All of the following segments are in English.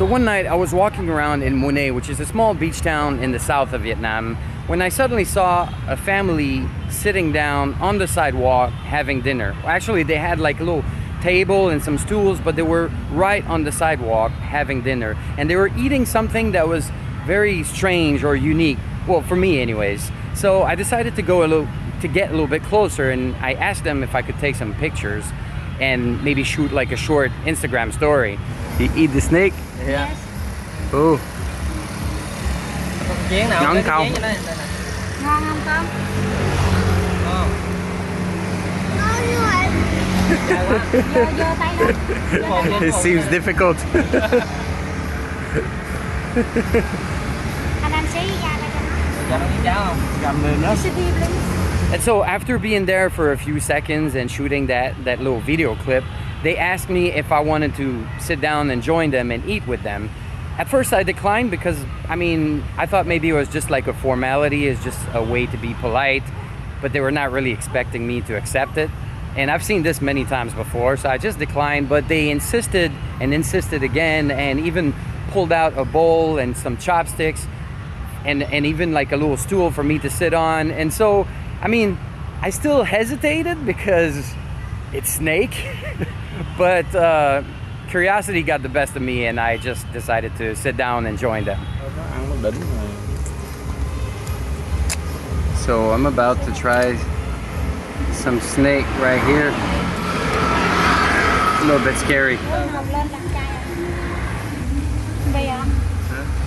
So one night I was walking around in Mui Ne, which is a small beach town in the south of Vietnam, when I suddenly saw a family sitting down on the sidewalk having dinner. Actually, they had like a little table and some stools, but they were right on the sidewalk having dinner. And they were eating something that was very strange or unique. Well, for me anyways. So I decided to get a little bit closer, and I asked them if I could take some pictures and maybe shoot like a short Instagram story. You eat the snake? Yeah. Oh. Ngon không? Ngon không con? Ngon như vậy. Giơ tay lên. It seems difficult. Anh ăn xí ra đây cho nó. And so after being there for a few seconds and shooting that little video clip, they asked me if I wanted to sit down and join them and eat with them. At first I declined because, I mean, I thought maybe it was just like a formality, it's just a way to be polite, but they were not really expecting me to accept it. And I've seen this many times before, so I just declined, but they insisted and insisted again, and even pulled out a bowl and some chopsticks and even like a little stool for me to sit on. And so, I mean, I still hesitated because it's snake, but curiosity got the best of me, and I just decided to sit down and join them. So I'm about to try some snake right here. A little bit scary.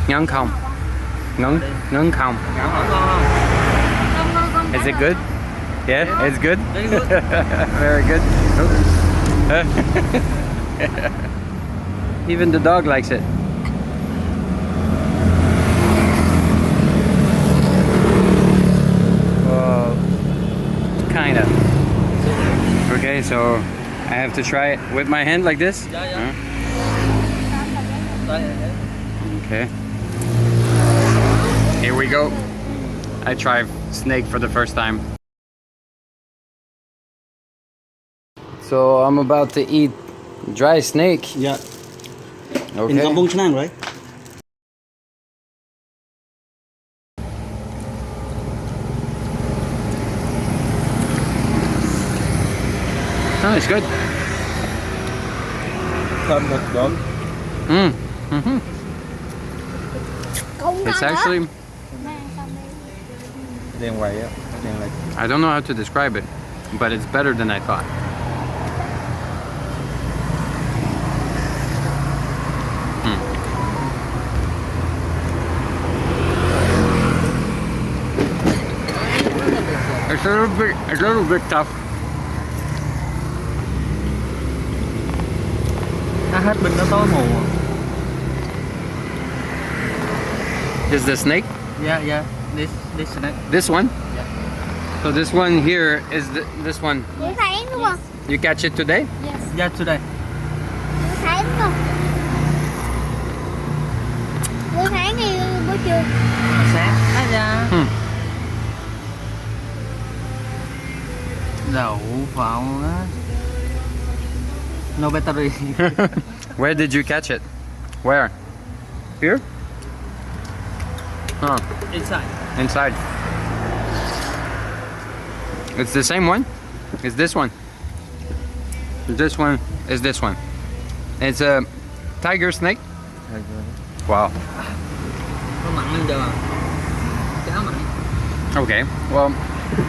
Ngon không? Ngon không? Is it good? Yeah, it's good? Very good. Even the dog likes it. Well, kinda. Okay, so I have to try it with my hand like this? Okay. Here we go. I tried snake for the first time. So I'm about to eat dry snake. Yeah. Okay. In kampung Chnang, right? Oh, it's good. It's actually, I don't know how to describe it, but it's better than I thought. It's a little bit tough. Is the snake? Yeah. This snake. This one? Yeah. So this one here is this one. Yes. You catch it today? Yes. Yeah, today. Buổi sáng hay buổi trưa? Sáng. Dạ. Đậu phộng á. No battery. Where did you catch it? Where? Here? Huh. Inside. Inside. It's the same one? It's this one. This one is this one. It's a tiger snake? Wow. Okay, well,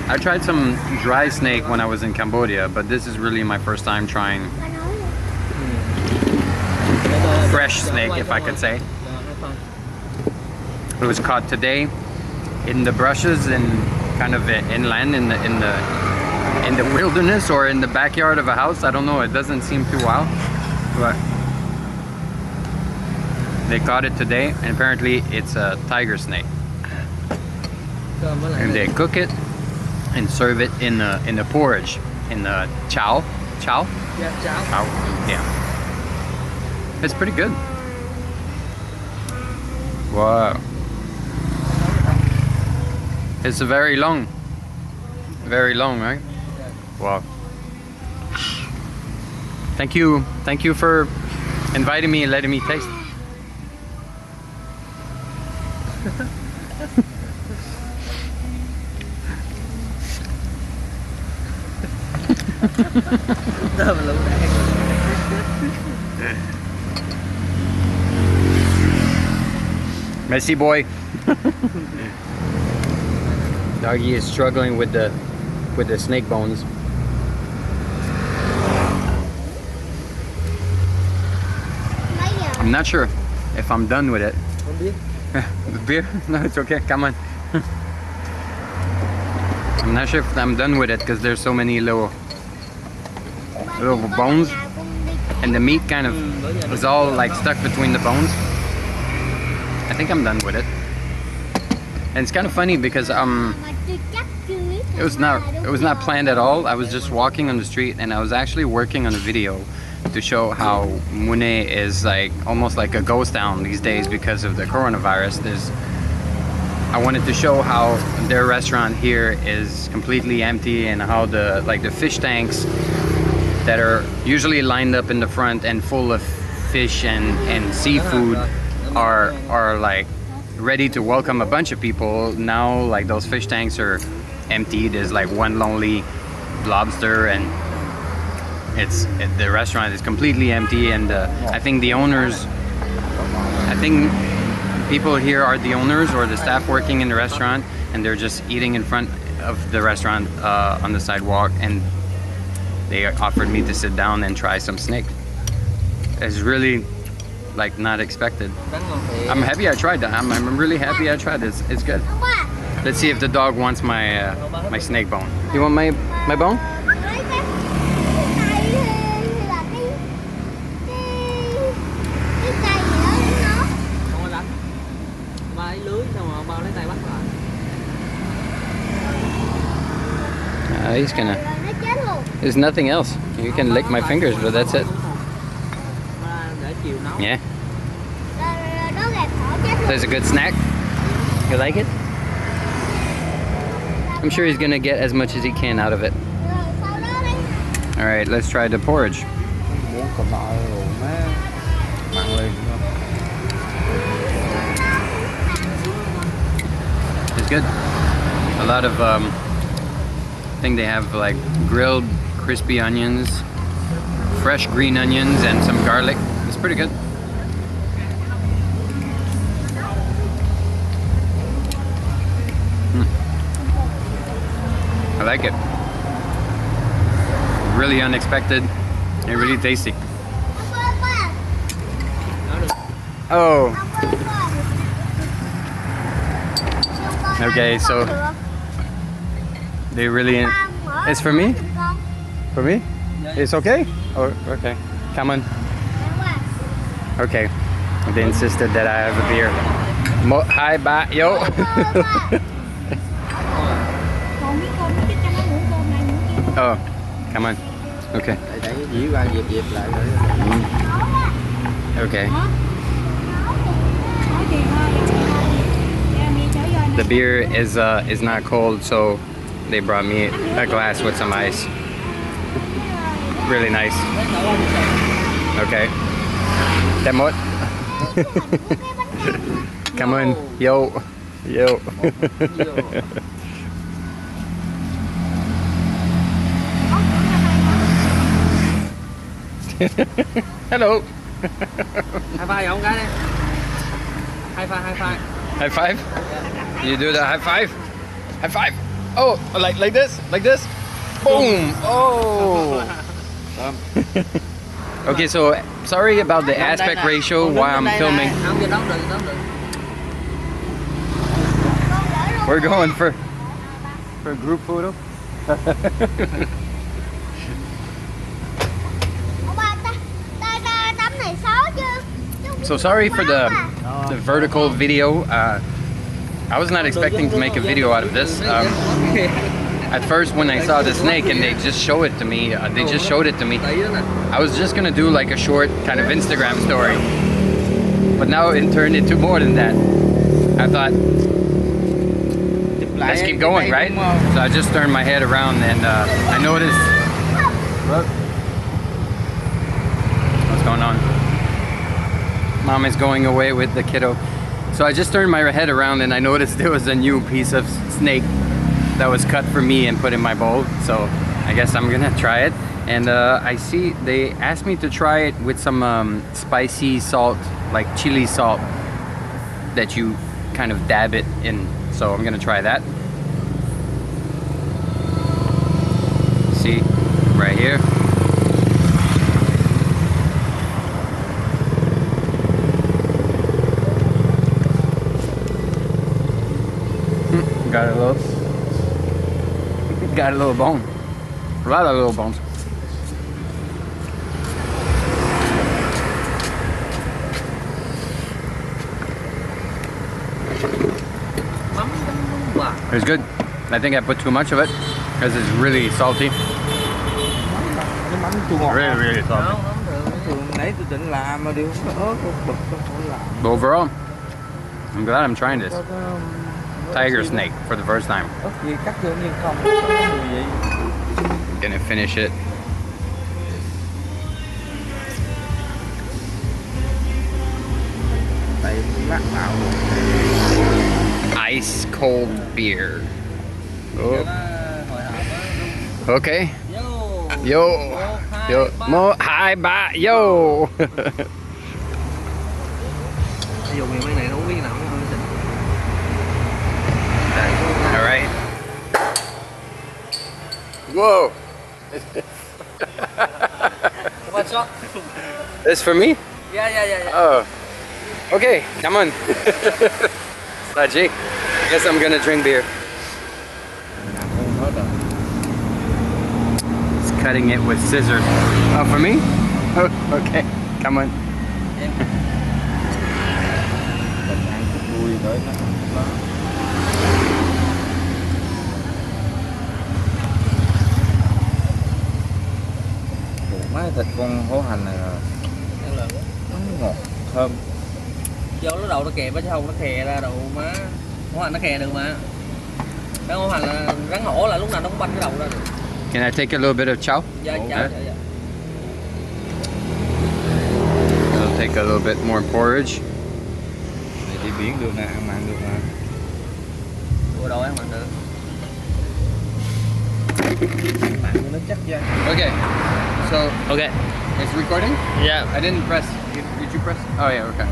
I tried some dry snake when I was in Cambodia, but this is really my first time trying fresh snake, if I could say. It was caught today in the brushes and kind of inland in the wilderness or in the backyard of a house. I don't know, it doesn't seem too wild, but they caught it today, and apparently it's a tiger snake. And they cook it and serve it in the porridge, in the chow. Chow? Yeah, chow. Chow. Yeah. It's pretty good. Wow. It's very long. Very long, right? Wow. Thank you for inviting me and letting me taste. Tôm lựu đạn. Messy boy. Doggy is struggling with the snake bones. Mấy giờ? I'm not sure if I'm done with it. Không biết. The beer? No, it's okay. Come on. I'm not sure if I'm done with it because there's so many little bones, and the meat kind of is all like stuck between the bones. I think I'm done with it. And it's kind of funny because it was not planned at all. I was just walking on the street and I was actually working on a video to show how Mui Ne is like almost like a ghost town these days because of the coronavirus. I wanted to show how their restaurant here is completely empty and how the fish tanks that are usually lined up in the front and full of fish and seafood are like ready to welcome a bunch of people. Now like those fish tanks are empty. There's like one lonely lobster and the restaurant is completely empty, and I think the owners, people here are the owners or the staff working in the restaurant, and they're just eating in front of the restaurant on the sidewalk, and they offered me to sit down and try some snake. It's really like not expected. I'm happy I tried that. I'm really happy I tried this. It's good. Let's see if the dog wants my my snake bone. You want my bone? He's gonna. There's nothing else. You can lick my fingers, but that's it. Yeah. That's a good snack. You like it? I'm sure he's gonna get as much as he can out of it. All right, let's try the porridge. It's good. A lot of I think they have like grilled crispy onions, fresh green onions, and some garlic. It's pretty good. I like it. Really unexpected and really tasty. Oh. Okay, so they really. It's for me? For me? It's okay? Oh, okay. Come on. Okay. They insisted that I have a beer. Hi, bye. Yo. Oh, come on. Okay. Okay. The beer is not cold, so they brought me a glass with some ice. Really nice. Okay. That much. Come on. Yo. Yo. Hello. High five ông cái đi. High five, high five. High five? You do the high five? High five. Oh, like this? Like this? Boom! Oh! Okay, so sorry about the aspect ratio while I'm filming. We're going for a group photo. So sorry for the vertical video. I was not expecting to make a video out of this. At first, when I saw the snake and they just showed it to me, I was just gonna do like a short kind of Instagram story. But now it turned into more than that. I thought, let's keep going, right? So I just turned my head around and I noticed. What's going on? Mom is going away with the kiddo. So I just turned my head around and I noticed there was a new piece of snake that was cut for me and put in my bowl. So I guess I'm gonna try it. And I see they asked me to try it with some spicy salt, like chili salt, that you kind of dab it in. So I'm gonna try that. See, right here. Got a little bone. A lot of little bones. It's good. I think I put too much of it because it's really salty. Really, really salty. But overall, I'm glad I'm trying this tiger snake for the first time. Gonna finish it. Ice cold beer. Oh. Okay. Yo. Yo. Mo hai ba yo. All right. Whoa. One shot. This for me? Yeah. Oh. Okay, come on. Saji, I guess I'm gonna drink beer. It's cutting it with scissors. Oh, for me? Oh, okay, come on. Má thịt con hổ hành này là nó ngọt thơm. Do nó đậu nó kẹp á chứ không nó khè ra đậu má. Hổ hành nó khè được mà. Cái hổ hành là rắn hổ là lúc nào nó cũng banh cái đầu ra được. Can I take a little bit of chow? Dạ. I'll take a little bit more porridge. Này đi biển được nè, ăn mặn được nè. Ủa đâu ăn mặn được. Mặn nó chắc ra. Okay, so Okay. it's recording? Yeah. I didn't press. Did you press? Oh yeah, okay.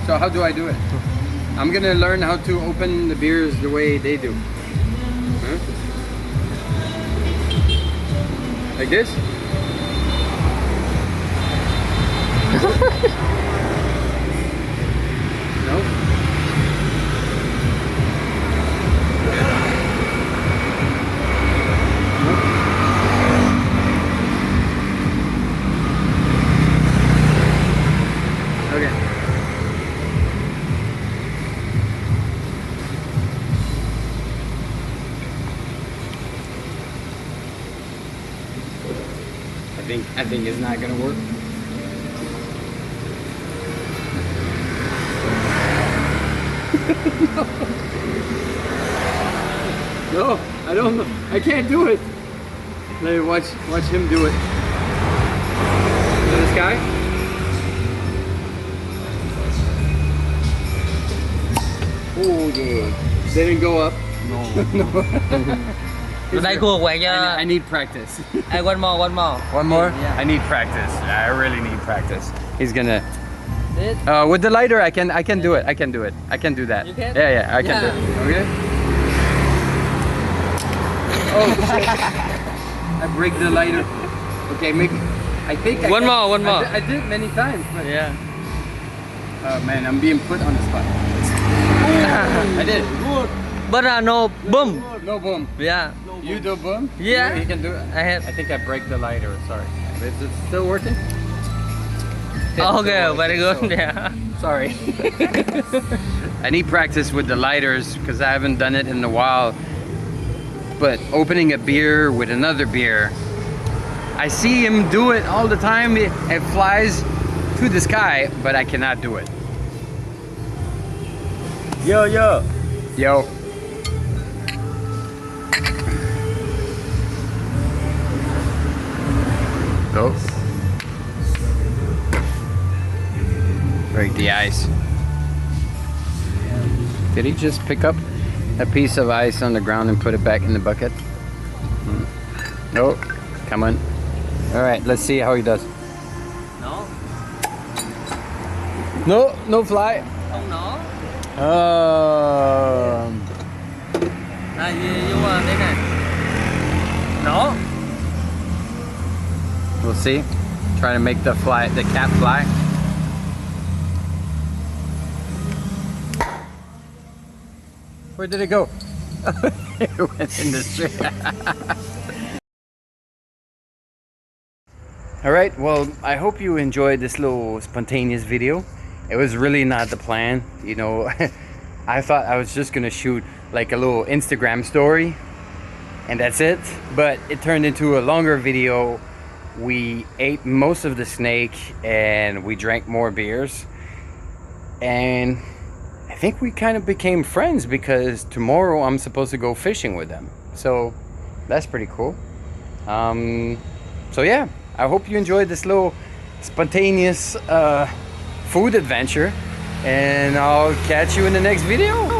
So how do I do it? I'm gonna learn how to open the beers the way they do. Huh? Like this? No? Okay. I think it's not gonna work. No, I don't know. I can't do it. Let me watch him do it. So this guy. Oh yeah. Didn't go up. No. Đây cua quẹt cho. I need practice. Hey, one more. One more? Yeah. I need practice. I really need practice. He's gonna. With the lighter, I can do it. I can do it. I can do that. You can? Yeah, I can do it. Okay. Oh shit! I break the lighter. Okay, maybe. I think. One more. I did many times. But, Yeah. man, I'm being put on the spot. I did. But no boom. No boom. Yeah. You do boom? Yeah. You can do it. I have. I think I break the lighter. Sorry. Is it still working? Okay, very good. So- Yeah. Sorry. I need practice with the lighters because I haven't done it in a while. But opening a beer with another beer, I see him do it all the time. It flies to the sky, but I cannot do it. Yo. Yo. Go. Break the ice. Did he just pick up a piece of ice on the ground and put it back in the bucket? No, come on. All right, let's see how he does. Nó. No, no fly. Không nó. Đây, vô đây này. Nó. We'll see. Try to make the cat fly. Where did it go? It went in the street. Alright, well, I hope you enjoyed this little spontaneous video. It was really not the plan, you know. I thought I was just gonna shoot like a little Instagram story and that's it, but it turned into a longer video. We ate most of the snake and we drank more beers, and I think we kind of became friends because tomorrow I'm supposed to go fishing with them, so that's pretty cool. So yeah, I hope you enjoyed this little spontaneous food adventure, and I'll catch you in the next video.